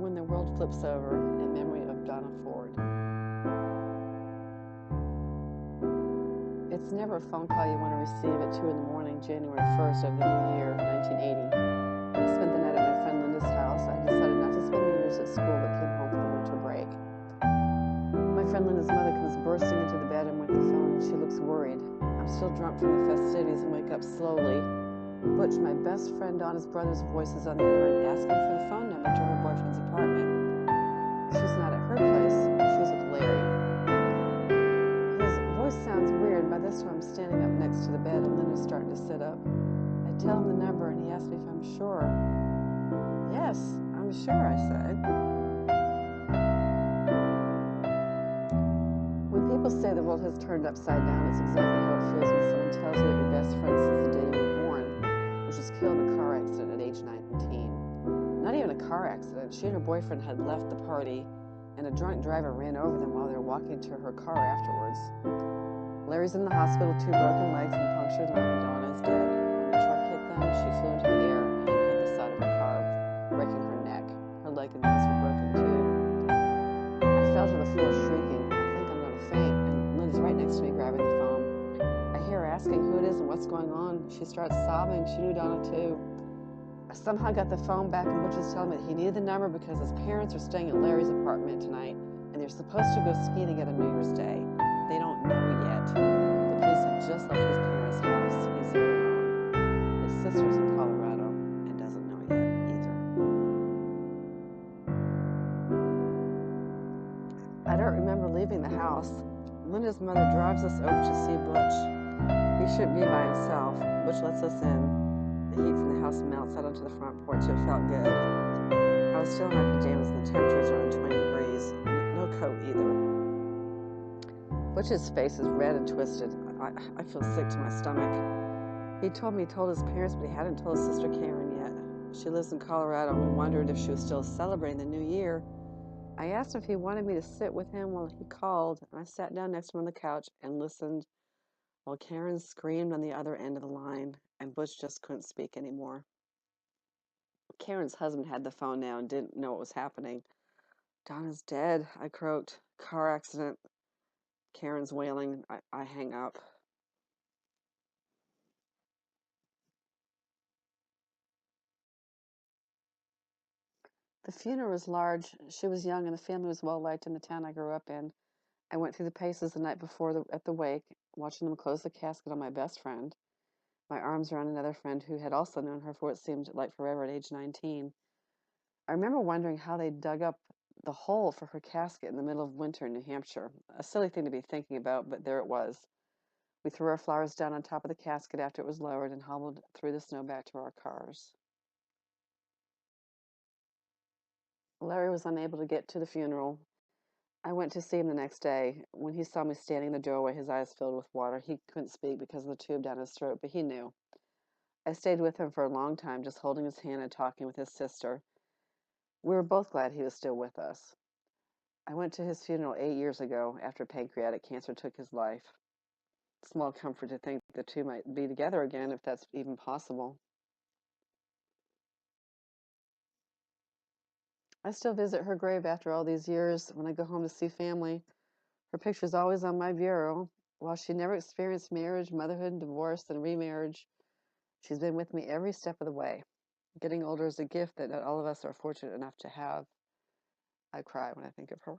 When the World Flips Over, in memory of Donna Ford. It's never a phone call you want to receive at 2 in the morning, January 1st of the new year, 1980. I spent the night at my friend Linda's house. I decided not to spend New Year's at school, but came home for the winter break. My friend Linda's mother comes bursting into the bedroom with the phone. She looks worried. I'm still drunk from the festivities and wake up slowly. Butch, my best friend Donna's brother's voice is on the other end, asking for the phone number to her boyfriend's apartment. She's not at her place. She's with Larry. His voice sounds weird. By this time, I'm standing up next to the bed, and Linda's starting to sit up. I tell him the number, and he asks me if I'm sure. Yes, I'm sure, I said. When people say the world has turned upside down, it's exactly how it feels when someone tells you that your best friend since the day you were born was just killed in a car accident at age 19. Not even a car accident. She and her boyfriend had left the party, and a drunk driver ran over them while they were walking to her car afterwards. Larry's in the hospital, 2 broken legs and punctured lung, and Donna is dead. When the truck hit them, she flew into the air and hit the side of her car, breaking her neck. Her leg and nose were broken too. I fell to the floor shrieking. I think I'm going to faint, and Linda's right next to me grabbing the phone. I hear her asking who it is and what's going on. She starts sobbing. She knew Donna too. I somehow got the phone back, and Butch is telling me that he needed the number because his parents are staying at Larry's apartment tonight, and they're supposed to go skiing together New Year's Day. They don't know yet. The police have just left his parents' house. He's there alone. His sister's in Colorado and doesn't know yet either. I don't remember leaving the house. Linda's mother drives us over to see Butch. He shouldn't be by himself. Butch lets us in. The heat from the house melts out onto the front porch. It felt good. I was still in my pajamas and the temperature's around 20 degrees. No coat either. Butch's face is red and twisted. I feel sick to my stomach. He told me he told his parents, but he hadn't told his sister Karen yet. She lives in Colorado, and we wondered if she was still celebrating the new year. I asked him if he wanted me to sit with him while he called, and I sat down next to him on the couch and listened while Karen screamed on the other end of the line, and Butch just couldn't speak anymore. Karen's husband had the phone now and didn't know what was happening. Donna's dead, I croaked. Car accident. Karen's wailing. I hang up. The funeral was large. She was young, and the family was well liked in the town I grew up in. I went through the paces the night before at the wake, watching them close the casket on my best friend, my arms around another friend who had also known her for what seemed like forever at age 19. I remember wondering how they dug up the hole for her casket in the middle of winter in New Hampshire. A silly thing to be thinking about, but there it was. We threw our flowers down on top of the casket after it was lowered and hobbled through the snow back to our cars. Larry was unable to get to the funeral. I went to see him the next day. When he saw me standing in the doorway, his eyes filled with water. He couldn't speak because of the tube down his throat, but he knew. I stayed with him for a long time, just holding his hand and talking with his sister. We were both glad he was still with us. I went to his funeral 8 years ago after pancreatic cancer took his life. Small comfort to think the two might be together again, if that's even possible. I still visit her grave after all these years when I go home to see family. Her picture's always on my bureau. While she never experienced marriage, motherhood, divorce, and remarriage, she's been with me every step of the way. Getting older is a gift that not all of us are fortunate enough to have. I cry when I think of her.